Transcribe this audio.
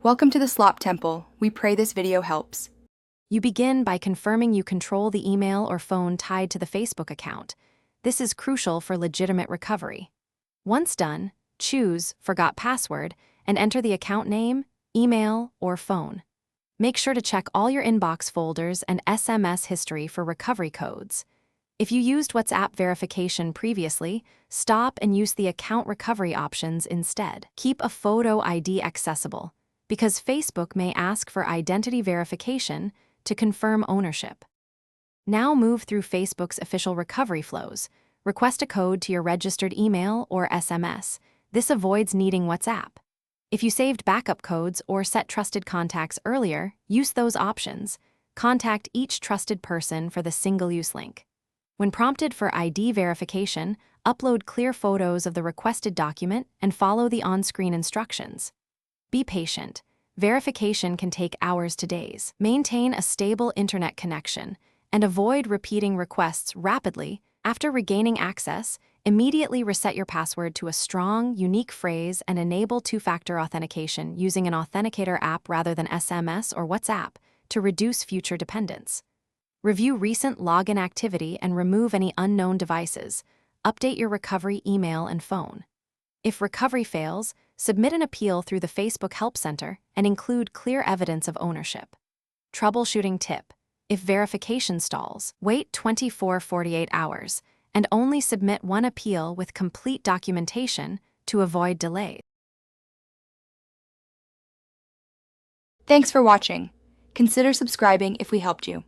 Welcome to the Slop Temple. We pray this video helps. You begin by confirming you control the email or phone tied to the Facebook account. This is crucial for legitimate recovery. Once done, choose Forgot Password and enter the account name, email, or phone. Make sure to check all your inbox folders and SMS history for recovery codes. If you used WhatsApp verification previously, stop and use the account recovery options instead. Keep a photo ID accessible, because Facebook may ask for identity verification to confirm ownership. Now move through Facebook's official recovery flows. Request a code to your registered email or SMS. This avoids needing WhatsApp. If you saved backup codes or set trusted contacts earlier, use those options. Contact each trusted person for the single-use link. When prompted for ID verification, upload clear photos of the requested document and follow the on-screen instructions. Be patient. Verification can take hours to days. Maintain a stable internet connection and avoid repeating requests rapidly. After regaining access, immediately reset your password to a strong, unique phrase and enable two-factor authentication using an authenticator app rather than SMS or WhatsApp to reduce future dependence. Review recent login activity and remove any unknown devices. Update your recovery email and phone. If recovery fails, submit an appeal through the Facebook Help Center and include clear evidence of ownership. Troubleshooting tip: if verification stalls, wait 24-48 hours and only submit one appeal with complete documentation to avoid delays. Thanks for watching. Consider subscribing if we helped you.